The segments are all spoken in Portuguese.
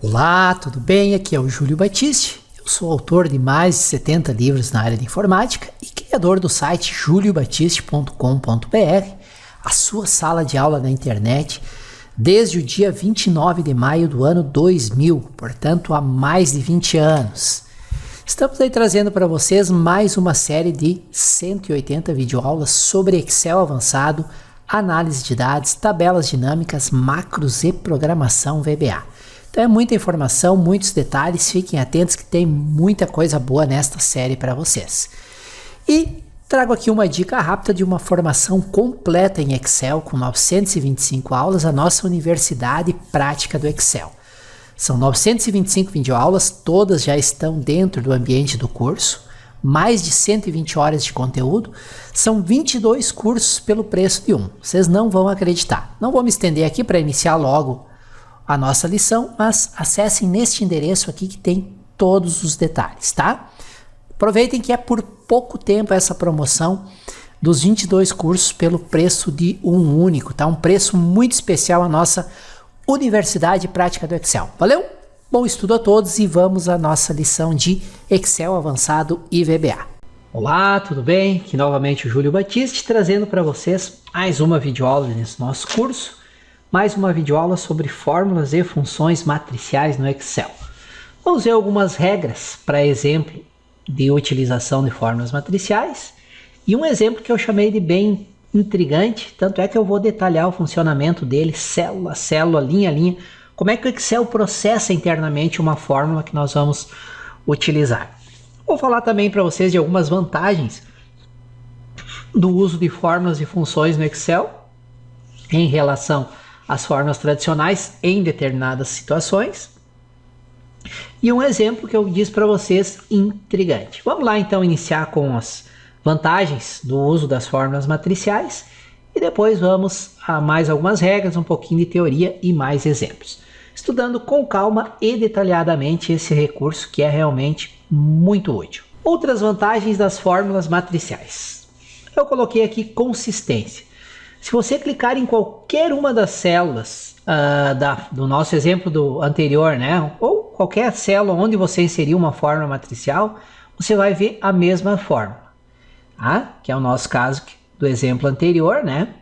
Olá, tudo bem? Aqui é o Júlio Batiste. Eu sou autor de mais de 70 livros na área de informática e criador do site juliobatiste.com.br, a sua sala de aula na internet, desde o dia 29 de maio do ano 2000, portanto há mais de 20 anos. Estamos aí trazendo para vocês mais uma série de 180 videoaulas sobre Excel avançado, análise de dados, tabelas dinâmicas, macros e programação VBA. Então é muita informação, muitos detalhes, fiquem atentos que tem muita coisa boa nesta série para vocês. E trago aqui uma dica rápida de uma formação completa em Excel com 925 aulas, a nossa Universidade Prática do Excel. São 925 videoaulas, todas já estão dentro do ambiente do curso, mais de 120 horas de conteúdo, são 22 cursos pelo preço de um. Vocês não vão acreditar. Não vou me estender aqui para iniciar logo a nossa lição, mas acessem neste endereço aqui que tem todos os detalhes, tá? Aproveitem que é por pouco tempo essa promoção dos 22 cursos pelo preço de um único, tá? Um preço muito especial a nossa Universidade Prática do Excel. Valeu? Bom estudo a todos e vamos à nossa lição de Excel avançado e VBA. Olá, tudo bem? Aqui novamente o Júlio Batiste trazendo para vocês mais uma videoaula nesse nosso curso. Mais uma videoaula sobre fórmulas e funções matriciais no Excel. Vamos ver algumas regras para exemplo de utilização de fórmulas matriciais e um exemplo que eu chamei de bem intrigante, tanto é que eu vou detalhar o funcionamento dele, célula a célula, linha a linha, como é que o Excel processa internamente uma fórmula que nós vamos utilizar. Vou falar também para vocês de algumas vantagens do uso de fórmulas e funções no Excel em relação as fórmulas tradicionais em determinadas situações. E um exemplo que eu disse para vocês intrigante. Vamos lá então iniciar com as vantagens do uso das fórmulas matriciais e depois vamos a mais algumas regras, um pouquinho de teoria e mais exemplos. Estudando com calma e detalhadamente esse recurso que é realmente muito útil. Outras vantagens das fórmulas matriciais. Eu coloquei aqui consistência. Se você clicar em qualquer uma das células do nosso exemplo anterior, né? Ou qualquer célula onde você inseriu uma fórmula matricial, você vai ver a mesma fórmula. Que é o nosso caso do exemplo anterior, né?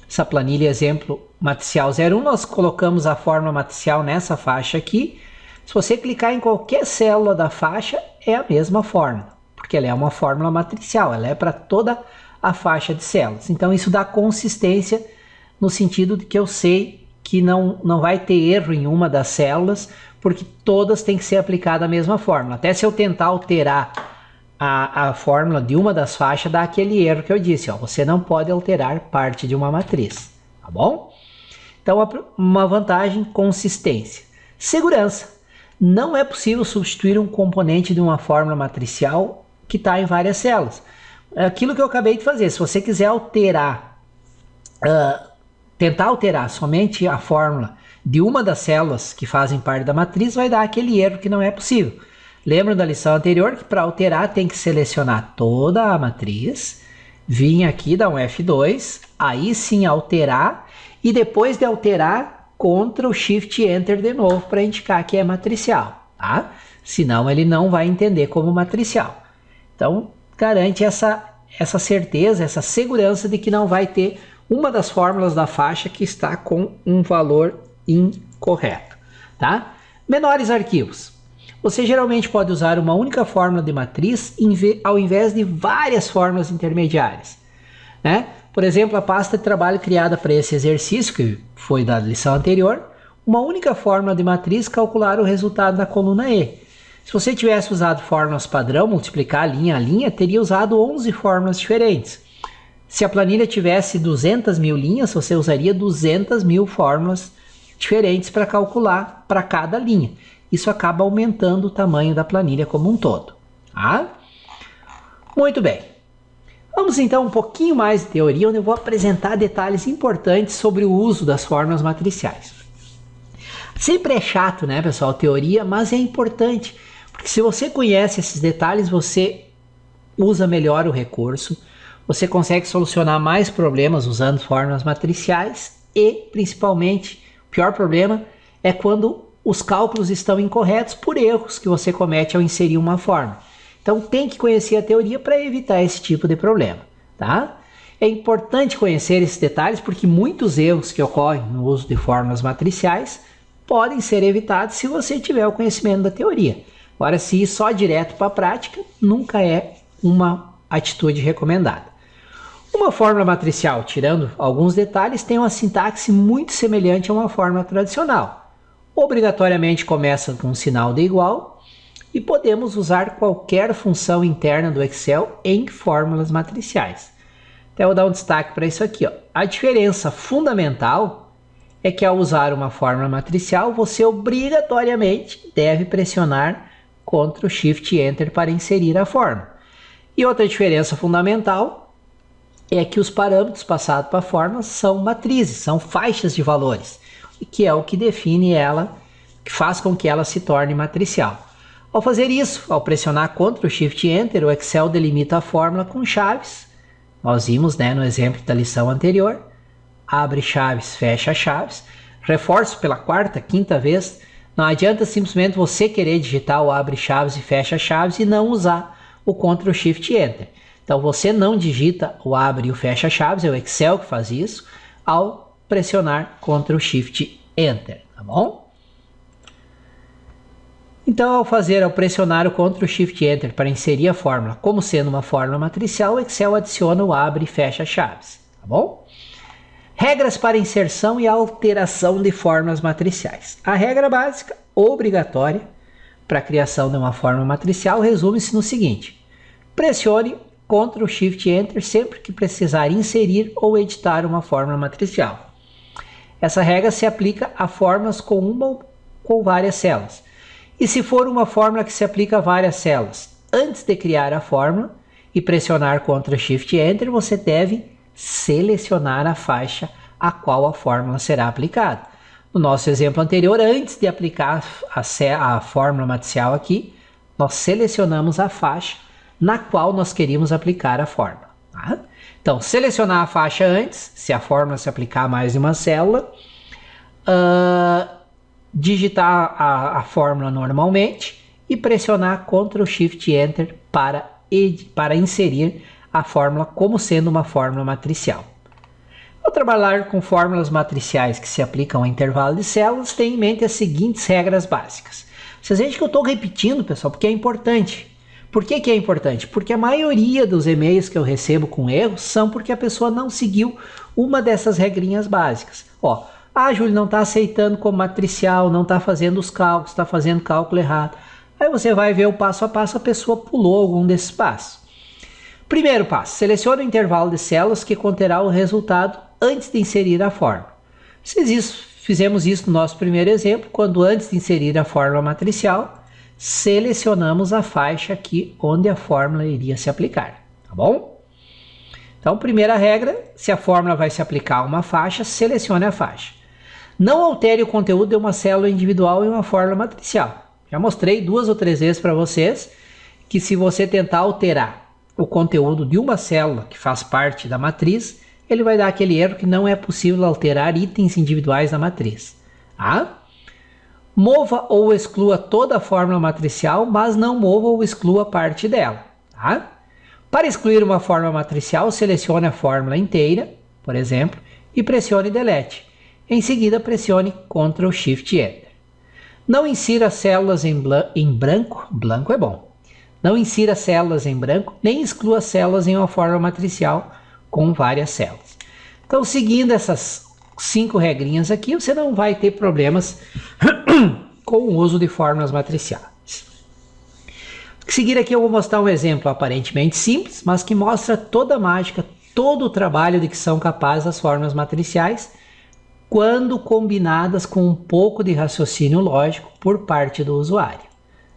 Essa planilha exemplo matricial 01, nós colocamos a fórmula matricial nessa faixa aqui. Se você clicar em qualquer célula da faixa, é a mesma fórmula, porque ela é uma fórmula matricial, ela é para toda a faixa de células. Então isso dá consistência no sentido de que eu sei que não vai ter erro em uma das células, porque todas têm que ser aplicadas a mesma fórmula. Até se eu tentar alterar a fórmula de uma das faixas, dá aquele erro que eu disse, ó, você não pode alterar parte de uma matriz, tá bom? Então uma vantagem, consistência. Segurança. Não é possível substituir um componente de uma fórmula matricial que está em várias células. Aquilo que eu acabei de fazer, se você quiser alterar, tentar alterar somente a fórmula de uma das células que fazem parte da matriz, vai dar aquele erro que não é possível. Lembra da lição anterior que para alterar tem que selecionar toda a matriz, vir aqui, dar um F2, aí sim alterar, e depois de alterar, Ctrl Shift Enter de novo para indicar que é matricial, tá? Senão ele não vai entender como matricial. Então, garante essa certeza, essa segurança de que não vai ter uma das fórmulas da faixa que está com um valor incorreto, tá? Menores arquivos. Você geralmente pode usar uma única fórmula de matriz ao invés de várias fórmulas intermediárias, né? Por exemplo, a pasta de trabalho criada para esse exercício, que foi da lição anterior, uma única fórmula de matriz calcular o resultado da coluna E. Se você tivesse usado fórmulas padrão, multiplicar linha a linha, teria usado 11 fórmulas diferentes. Se a planilha tivesse 200 mil linhas, você usaria 200 mil fórmulas diferentes para calcular para cada linha. Isso acaba aumentando o tamanho da planilha como um todo. Tá? Muito bem. Vamos então um pouquinho mais de teoria, onde eu vou apresentar detalhes importantes sobre o uso das fórmulas matriciais. Sempre é chato, né, pessoal, teoria, mas é importante. Porque se você conhece esses detalhes, você usa melhor o recurso, você consegue solucionar mais problemas usando fórmulas matriciais e, principalmente, o pior problema é quando os cálculos estão incorretos por erros que você comete ao inserir uma fórmula. Então tem que conhecer a teoria para evitar esse tipo de problema, tá? É importante conhecer esses detalhes porque muitos erros que ocorrem no uso de fórmulas matriciais podem ser evitados se você tiver o conhecimento da teoria. Agora, se ir só direto para a prática, nunca é uma atitude recomendada. Uma fórmula matricial, tirando alguns detalhes, tem uma sintaxe muito semelhante a uma fórmula tradicional. Obrigatoriamente começa com um sinal de igual e podemos usar qualquer função interna do Excel em fórmulas matriciais. Então, eu vou dar um destaque para isso aqui, ó. A diferença fundamental é que ao usar uma fórmula matricial, você obrigatoriamente deve pressionar Ctrl Shift Enter para inserir a fórmula. E outra diferença fundamental é que os parâmetros passados para a fórmula são matrizes, são faixas de valores, que é o que define ela, que faz com que ela se torne matricial. Ao fazer isso, ao pressionar Ctrl Shift Enter, o Excel delimita a fórmula com chaves. Nós vimos, né, no exemplo da lição anterior, abre chaves, fecha chaves. Reforço pela quarta, quinta vez, não adianta simplesmente você querer digitar o abre chaves e fecha chaves e não usar o Ctrl Shift Enter. Então você não digita o abre e o fecha chaves, é o Excel que faz isso, ao pressionar Ctrl Shift Enter, tá bom? Então ao pressionar o Ctrl Shift Enter para inserir a fórmula como sendo uma fórmula matricial, o Excel adiciona o abre e fecha chaves, tá bom? Regras para inserção e alteração de fórmulas matriciais. A regra básica, obrigatória, para a criação de uma fórmula matricial resume-se no seguinte: pressione Ctrl Shift Enter sempre que precisar inserir ou editar uma fórmula matricial. Essa regra se aplica a fórmulas com uma ou com várias células. E se for uma fórmula que se aplica a várias células, antes de criar a fórmula e pressionar Ctrl Shift Enter, você deve selecionar a faixa a qual a fórmula será aplicada. No nosso exemplo anterior, antes de aplicar a fórmula matricial aqui, nós selecionamos a faixa na qual nós queríamos aplicar a fórmula. Tá? Então, selecionar a faixa antes, se a fórmula se aplicar a mais de uma célula, digitar a fórmula normalmente e pressionar Ctrl Shift Enter para inserir a fórmula como sendo uma fórmula matricial. Ao trabalhar com fórmulas matriciais que se aplicam a intervalo de células, tenha em mente as seguintes regras básicas. Vocês veem que eu estou repetindo, pessoal, porque é importante. Por que que é importante? Porque a maioria dos e-mails que eu recebo com erros são porque a pessoa não seguiu uma dessas regrinhas básicas. Ó, Júlio, não está aceitando como matricial, não está fazendo os cálculos, está fazendo cálculo errado. Aí você vai ver o passo a passo, a pessoa pulou algum desses passos. Primeiro passo, selecione o intervalo de células que conterá o resultado antes de inserir a fórmula. Fizemos isso no nosso primeiro exemplo, quando antes de inserir a fórmula matricial, selecionamos a faixa aqui onde a fórmula iria se aplicar, tá bom? Então, primeira regra, se a fórmula vai se aplicar a uma faixa, selecione a faixa. Não altere o conteúdo de uma célula individual em uma fórmula matricial. Já mostrei 2 ou 3 vezes para vocês que se você tentar alterar o conteúdo de uma célula que faz parte da matriz, ele vai dar aquele erro que não é possível alterar itens individuais da matriz. Tá? Mova ou exclua toda a fórmula matricial, mas não mova ou exclua parte dela. Tá? Para excluir uma fórmula matricial, selecione a fórmula inteira, por exemplo, e pressione Delete. Em seguida, pressione Ctrl Shift Enter. Não insira células em branco é bom. Não insira células em branco, nem exclua células em uma fórmula matricial com várias células. Então, seguindo essas 5 regrinhas aqui, você não vai ter problemas com o uso de fórmulas matriciais. Seguir aqui eu vou mostrar um exemplo aparentemente simples, mas que mostra toda a mágica, todo o trabalho de que são capazes as fórmulas matriciais quando combinadas com um pouco de raciocínio lógico por parte do usuário.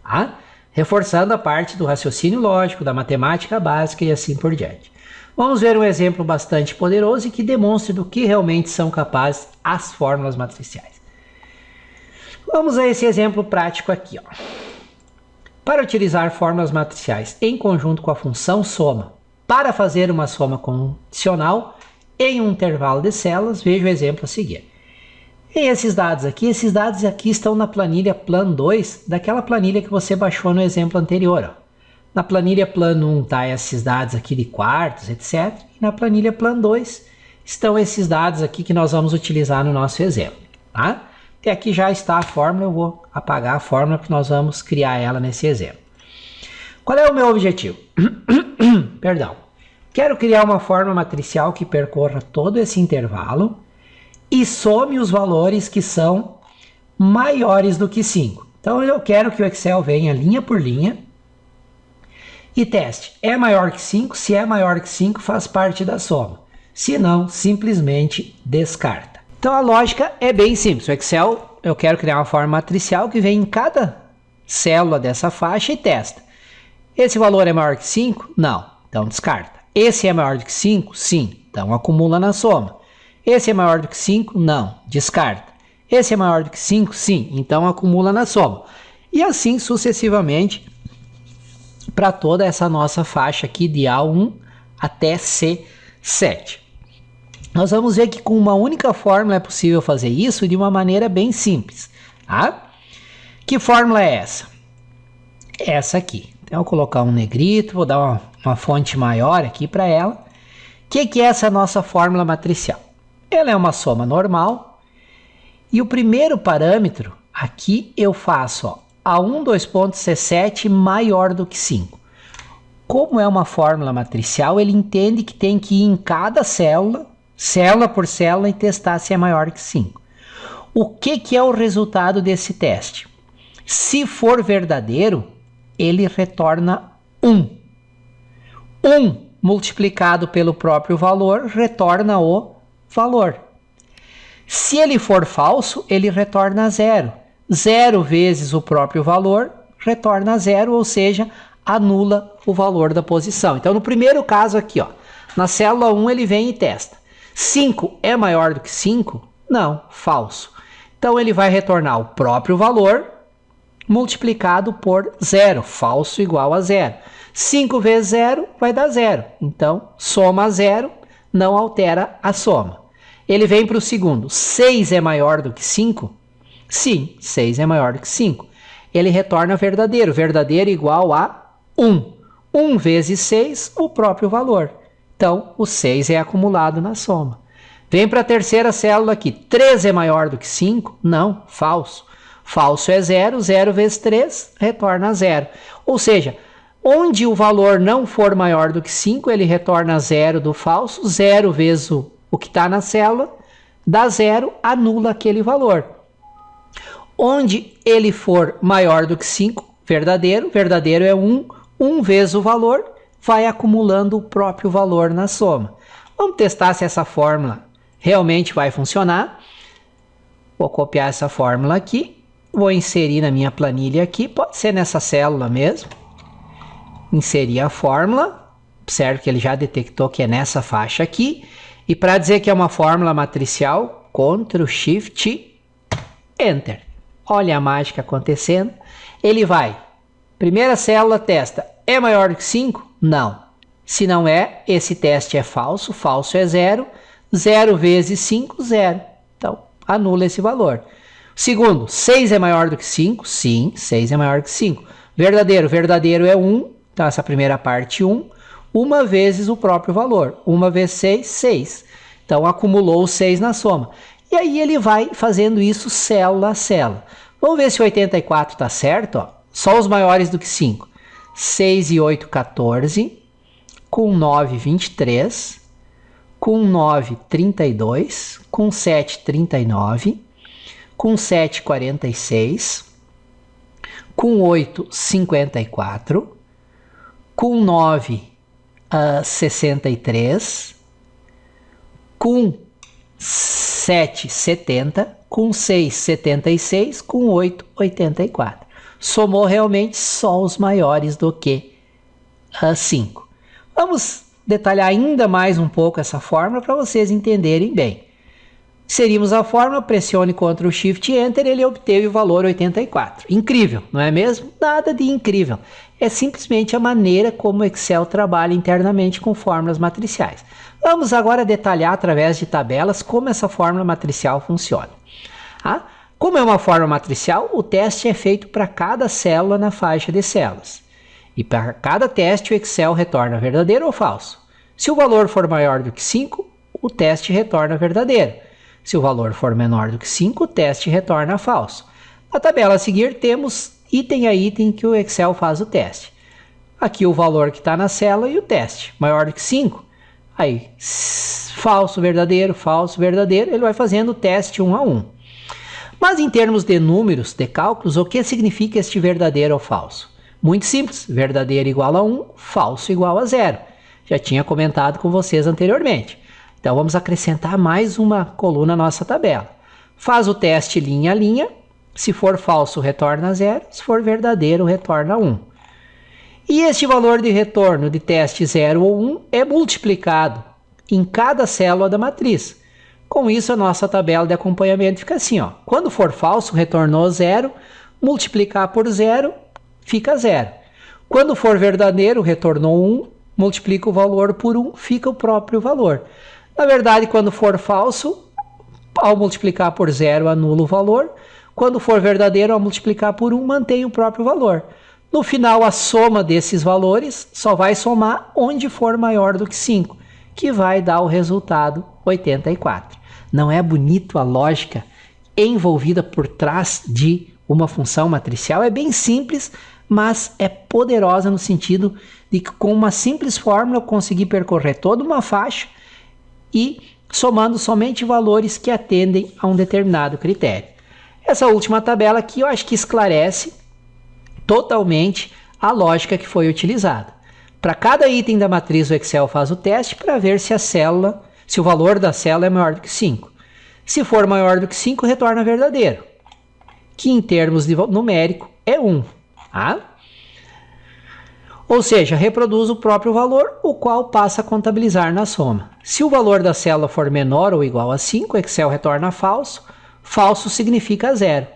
Tá? Reforçando a parte do raciocínio lógico, da matemática básica e assim por diante. Vamos ver um exemplo bastante poderoso e que demonstra do que realmente são capazes as fórmulas matriciais. Vamos a esse exemplo prático aqui. Ó. Para utilizar fórmulas matriciais em conjunto com a função soma, para fazer uma soma condicional em um intervalo de células, veja o exemplo a seguir. E esses dados aqui estão na planilha Plan 2, daquela planilha que você baixou no exemplo anterior. Ó. Na planilha Plan 1 tá esses dados aqui de quartos, etc. E na planilha Plan 2 estão esses dados aqui que nós vamos utilizar no nosso exemplo. Tá? E aqui já está a fórmula, eu vou apagar a fórmula porque nós vamos criar ela nesse exemplo. Qual é o meu objetivo? Perdão. Quero criar uma fórmula matricial que percorra todo esse intervalo e some os valores que são maiores do que 5. Então eu quero que o Excel venha linha por linha e teste. É maior que 5? Se é maior que 5, faz parte da soma. Se não, simplesmente descarta. Então a lógica é bem simples. O Excel, eu quero criar uma forma matricial que vem em cada célula dessa faixa e testa. Esse valor é maior que 5? Não. Então descarta. Esse é maior do que 5? Sim. Então acumula na soma. Esse é maior do que 5? Não. Descarta. Esse é maior do que 5? Sim. Então acumula na soma. E assim sucessivamente para toda essa nossa faixa aqui de A1 até C7. Nós vamos ver que com uma única fórmula é possível fazer isso de uma maneira bem simples. Tá? Que fórmula é essa? Essa aqui. Então, eu vou colocar um negrito, vou dar uma fonte maior aqui para ela. O que é essa nossa fórmula matricial? Ela é uma soma normal. E o primeiro parâmetro, aqui eu faço ó, A1, 2 pontos, C7 maior do que 5. Como é uma fórmula matricial, ele entende que tem que ir em cada célula, célula por célula, e testar se é maior que 5. O que é o resultado desse teste? Se for verdadeiro, ele retorna 1. 1 multiplicado pelo próprio valor retorna o valor. Se ele for falso, ele retorna 0. 0 vezes o próprio valor retorna 0, ou seja, anula o valor da posição. Então, no primeiro caso aqui, ó, na célula 1 ele vem e testa. 5 é maior do que 5? Não, falso. Então, ele vai retornar o próprio valor multiplicado por 0, falso igual a 0. 5 vezes 0 vai dar 0. Então, soma 0, não altera a soma. Ele vem para o segundo. 6 é maior do que 5? Sim, 6 é maior do que 5. Ele retorna verdadeiro. Verdadeiro igual a 1. 1 vezes 6, o próprio valor. Então, o 6 é acumulado na soma. Vem para a terceira célula aqui. 3 é maior do que 5? Não, falso. Falso é 0, 0 vezes 3 retorna 0. Ou seja, onde o valor não for maior do que 5, ele retorna 0 do falso, 0 vezes o que está na célula, dá 0, anula aquele valor. Onde ele for maior do que 5, verdadeiro, verdadeiro é 1, 1 vezes o valor, vai acumulando o próprio valor na soma. Vamos testar se essa fórmula realmente vai funcionar. Vou copiar essa fórmula aqui. Vou inserir na minha planilha aqui, pode ser nessa célula mesmo. Inserir a fórmula, observe que ele já detectou que é nessa faixa aqui. E para dizer que é uma fórmula matricial, Ctrl Shift Enter. Olha a mágica acontecendo. Ele vai, primeira célula testa, é maior do que 5? Não. Se não é, esse teste é falso, falso é 0. 0 vezes 5, 0. Então, anula esse valor. Segundo, 6 é maior do que 5? Sim, 6 é maior que 5. Verdadeiro, verdadeiro é 1. Então, essa primeira parte 1. 1 vezes o próprio valor. 1 vezes 6, 6. Então, acumulou o 6 na soma. E aí ele vai fazendo isso célula a célula. Vamos ver se o 84 está certo. Ó. Só os maiores do que 5. 6 e 8, 14. Com 9, 23. Com 9, 32. Com 7, 39. Com 7, 46, com 8, 54, com 9, 63, com 7, 70, com 6, 76, com 8, 84. Somou realmente só os maiores do que 5. Vamos detalhar ainda mais um pouco essa fórmula para vocês entenderem bem. Inserimos a fórmula, pressione Ctrl Shift Enter, ele obteve o valor 84. Incrível, não é mesmo? Nada de incrível. É simplesmente a maneira como o Excel trabalha internamente com fórmulas matriciais. Vamos agora detalhar através de tabelas como essa fórmula matricial funciona. Tá? Como é uma fórmula matricial, o teste é feito para cada célula na faixa de células. E para cada teste, o Excel retorna verdadeiro ou falso. Se o valor for maior do que 5, o teste retorna verdadeiro. Se o valor for menor do que 5, o teste retorna falso. Na tabela a seguir, temos item a item que o Excel faz o teste. Aqui o valor que está na célula e o teste. Maior do que 5, aí falso, verdadeiro, ele vai fazendo o teste 1 a 1. Mas em termos de números, de cálculos, o que significa este verdadeiro ou falso? Muito simples, verdadeiro igual a 1, falso igual a 0. Já tinha comentado com vocês anteriormente. Então vamos acrescentar mais uma coluna na nossa tabela. Faz o teste linha a linha, se for falso retorna 0, se for verdadeiro retorna 1. E este valor de retorno de teste 0 ou 1 é multiplicado em cada célula da matriz. Com isso, a nossa tabela de acompanhamento fica assim, ó. Quando for falso, retornou 0, multiplicar por 0, fica 0. Quando for verdadeiro, retornou 1, multiplica o valor por 1, fica o próprio valor. Na verdade, quando for falso, ao multiplicar por 0, anula o valor. Quando for verdadeiro, ao multiplicar por 1, mantém o próprio valor. No final, a soma desses valores só vai somar onde for maior do que 5, que vai dar o resultado 84. Não é bonito a lógica envolvida por trás de uma função matricial? É bem simples, mas é poderosa no sentido de que com uma simples fórmula eu consegui percorrer toda uma faixa e somando somente valores que atendem a um determinado critério. Essa última tabela aqui eu acho que esclarece totalmente a lógica que foi utilizada. Para cada item da matriz, o Excel faz o teste para ver se o valor da célula é maior do que 5. Se for maior do que 5, retorna verdadeiro, que em termos de numérico é 1. Tá? Ou seja, reproduz o próprio valor, o qual passa a contabilizar na soma. Se o valor da célula for menor ou igual a 5, o Excel retorna falso. Falso significa 0.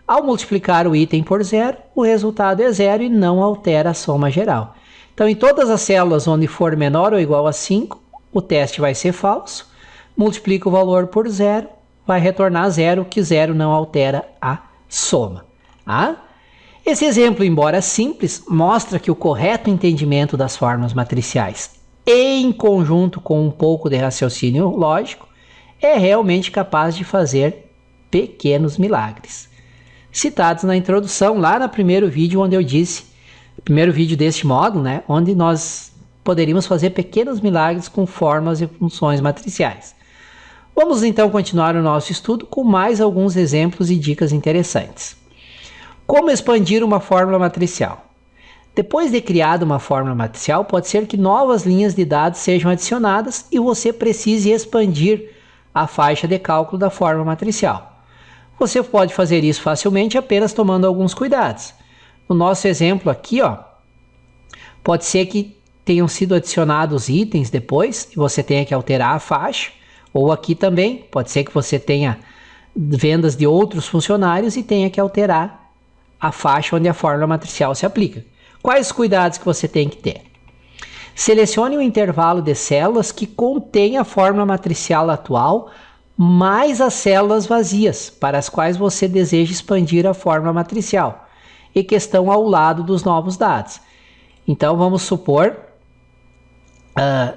Ao multiplicar o item por 0, o resultado é 0 e não altera a soma geral. Então, em todas as células onde for menor ou igual a 5, o teste vai ser falso. Multiplica o valor por 0, vai retornar 0, que 0 não altera a soma. Tá? Esse exemplo, embora simples, mostra que o correto entendimento das fórmulas matriciais, em conjunto com um pouco de raciocínio lógico, é realmente capaz de fazer pequenos milagres. Citados na introdução, lá no primeiro vídeo onde eu disse, primeiro vídeo deste módulo, né, onde nós poderíamos fazer pequenos milagres com fórmulas e funções matriciais. Vamos então continuar o nosso estudo com mais alguns exemplos e dicas interessantes. Como expandir uma fórmula matricial? Depois de criada uma fórmula matricial, pode ser que novas linhas de dados sejam adicionadas e você precise expandir a faixa de cálculo da fórmula matricial. Você pode fazer isso facilmente apenas tomando alguns cuidados. No nosso exemplo aqui, ó, pode ser que tenham sido adicionados itens depois e você tenha que alterar a faixa. Ou aqui também, pode ser que você tenha vendas de outros funcionários e tenha que alterar a faixa onde a fórmula matricial se aplica. Quais cuidados que você tem que ter? Selecione um intervalo de células que contém a fórmula matricial atual mais as células vazias para as quais você deseja expandir a fórmula matricial e que estão ao lado dos novos dados. Então vamos supor,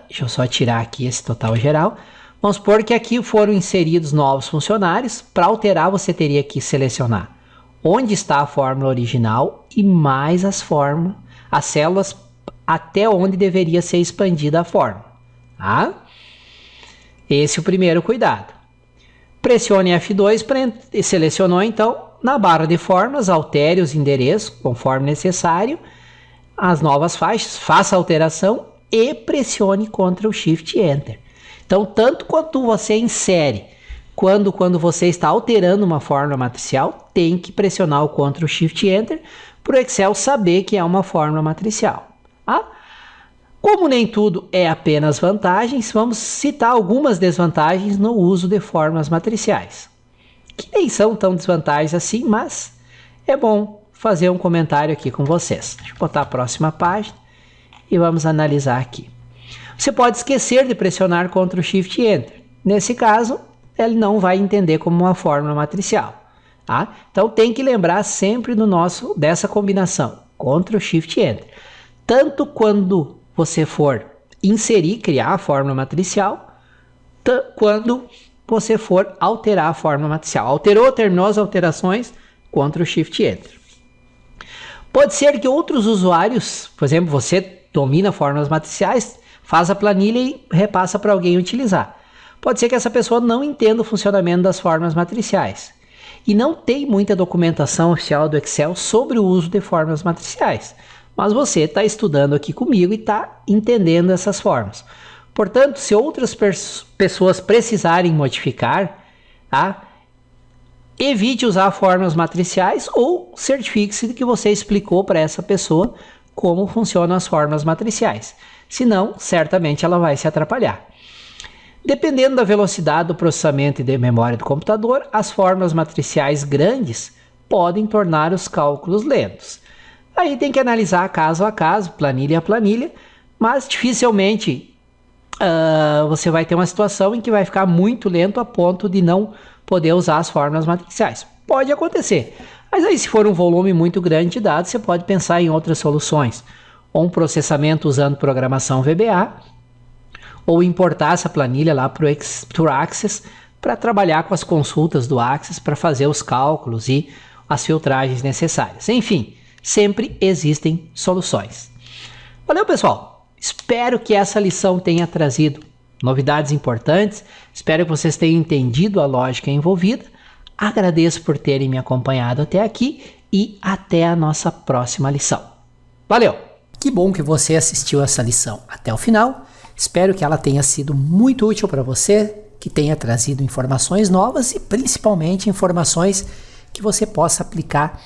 deixa eu só tirar aqui esse total geral. Vamos supor que aqui foram inseridos novos funcionários. Para alterar, você teria que selecionar onde está a fórmula original e mais as células até onde deveria ser expandida a fórmula. Tá? Esse é o primeiro cuidado. Pressione F2 para selecionou então na barra de fórmulas, altere os endereços conforme necessário, as novas faixas, faça a alteração e pressione Ctrl Shift Enter. Então, tanto quanto você insere, quando você está alterando uma fórmula matricial, tem que pressionar o Ctrl Shift Enter para o Excel saber que é uma fórmula matricial. Tá? Como nem tudo é apenas vantagens, vamos citar algumas desvantagens no uso de fórmulas matriciais, que nem são tão desvantagens assim, mas é bom fazer um comentário aqui com vocês. Deixa eu botar a próxima página e vamos analisar aqui. Você pode esquecer de pressionar Ctrl Shift Enter. Nesse caso, ele não vai entender como uma fórmula matricial. Tá? Então tem que lembrar sempre dessa combinação, Ctrl Shift Enter. Tanto quando você for criar a fórmula matricial, quando você for alterar a fórmula matricial. Alterou, terminou as alterações, Ctrl Shift Enter. Pode ser que outros usuários, por exemplo, você domina fórmulas matriciais, faz a planilha e repassa para alguém utilizar. Pode ser que essa pessoa não entenda o funcionamento das fórmulas matriciais e não tem muita documentação oficial do Excel sobre o uso de fórmulas matriciais, mas você está estudando aqui comigo e está entendendo essas fórmulas. Portanto, se outras pessoas precisarem modificar, tá? Evite usar fórmulas matriciais ou certifique-se de que você explicou para essa pessoa como funcionam as fórmulas matriciais. Senão, certamente ela vai se atrapalhar. Dependendo da velocidade do processamento e da memória do computador, as fórmulas matriciais grandes podem tornar os cálculos lentos. Aí tem que analisar caso a caso, planilha a planilha, mas dificilmente você vai ter uma situação em que vai ficar muito lento a ponto de não poder usar as fórmulas matriciais. Pode acontecer, mas aí se for um volume muito grande de dados, você pode pensar em outras soluções, ou um processamento usando programação VBA, ou importar essa planilha lá para o Access para trabalhar com as consultas do Access para fazer os cálculos e as filtragens necessárias. Enfim, sempre existem soluções. Valeu, pessoal! Espero que essa lição tenha trazido novidades importantes. Espero que vocês tenham entendido a lógica envolvida. Agradeço por terem me acompanhado até aqui e até a nossa próxima lição. Valeu! Que bom que você assistiu essa lição até o final. Espero que ela tenha sido muito útil para você, que tenha trazido informações novas e principalmente informações que você possa aplicar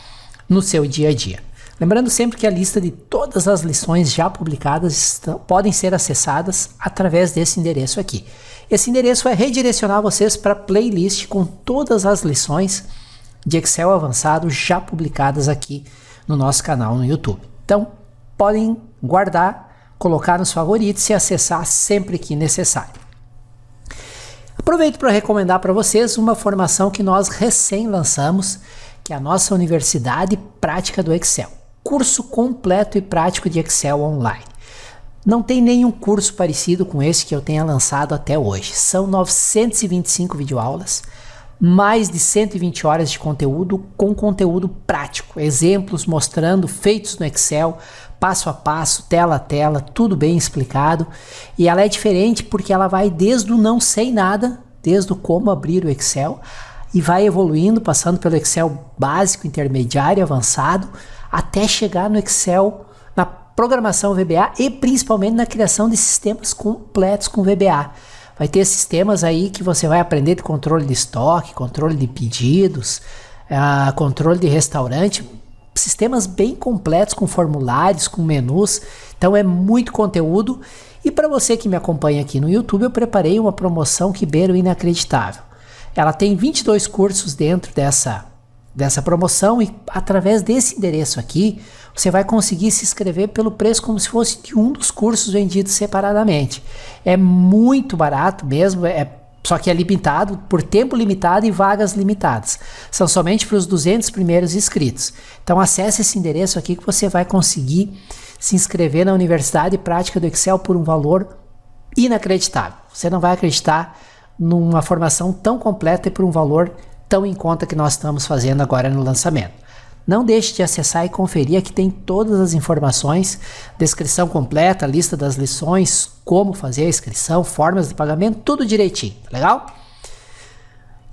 no seu dia a dia. Lembrando sempre que a lista de todas as lições já publicadas podem ser acessadas através desse endereço aqui. Esse endereço vai redirecionar vocês para a playlist com todas as lições de Excel avançado já publicadas aqui no nosso canal no YouTube. Então, podem guardar, colocar nos favoritos e acessar sempre que necessário. Aproveito para recomendar para vocês uma formação que nós recém lançamos, que é a nossa Universidade Prática do Excel. Curso completo e prático de Excel online. Não tem nenhum curso parecido com esse que eu tenha lançado até hoje. São 925 videoaulas, mais de 120 horas de conteúdo com conteúdo prático, exemplos mostrando feitos no Excel, passo a passo, tela a tela, tudo bem explicado. E ela é diferente porque ela vai desde o não sei nada, desde o como abrir o Excel, e vai evoluindo, passando pelo Excel básico, intermediário, avançado, até chegar no Excel, na programação VBA e principalmente na criação de sistemas completos com VBA. Vai ter sistemas aí que você vai aprender de controle de estoque, controle de pedidos, controle de restaurante, sistemas bem completos com formulários, com menus. Então é muito conteúdo. E para você que me acompanha aqui no YouTube, eu preparei uma promoção que beira o inacreditável. Ela tem 22 cursos dentro dessa promoção e através desse endereço aqui você vai conseguir se inscrever pelo preço como se fosse de um dos cursos vendidos separadamente. É muito barato mesmo, só que é limitado, por tempo limitado e vagas limitadas. São somente para os 200 primeiros inscritos. Então acesse esse endereço aqui que você vai conseguir se inscrever na Universidade Prática do Excel por um valor inacreditável. Você não vai acreditar numa formação tão completa e por um valor tão em conta que nós estamos fazendo agora no lançamento. Não deixe de acessar e conferir, aqui tem todas as informações, descrição completa, lista das lições, como fazer a inscrição, formas de pagamento, tudo direitinho, tá legal?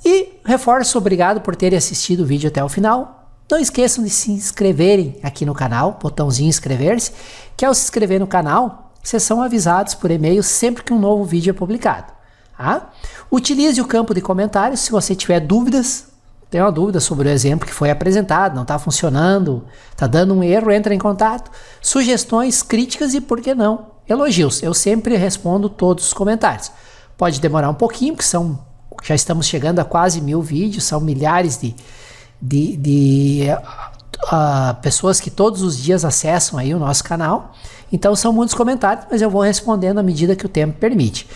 E reforço, obrigado por terem assistido o vídeo até o final. Não esqueçam de se inscreverem aqui no canal, botãozinho inscrever-se, que ao se inscrever no canal, vocês são avisados por e-mail sempre que um novo vídeo é publicado. Tá? Utilize o campo de comentários se você tiver dúvidas, tem uma dúvida sobre o exemplo que foi apresentado, não está funcionando, está dando um erro, entra em contato. Sugestões, críticas e, por que não, elogios. Eu sempre respondo todos os comentários. Pode demorar um pouquinho, porque já estamos chegando a quase 1000 vídeos, são milhares de pessoas que todos os dias acessam aí o nosso canal. Então são muitos comentários, mas eu vou respondendo à medida que o tempo permite.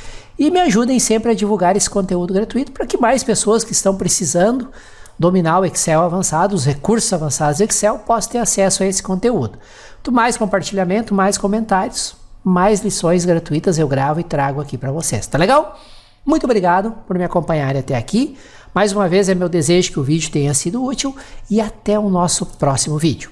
e me ajudem sempre a divulgar esse conteúdo gratuito para que mais pessoas que estão precisando dominar o Excel avançado, os recursos avançados do Excel, possam ter acesso a esse conteúdo. Quanto mais compartilhamento, mais comentários, mais lições gratuitas eu gravo e trago aqui para vocês. Tá legal? Muito obrigado por me acompanharem até aqui. Mais uma vez é meu desejo que o vídeo tenha sido útil e até o nosso próximo vídeo.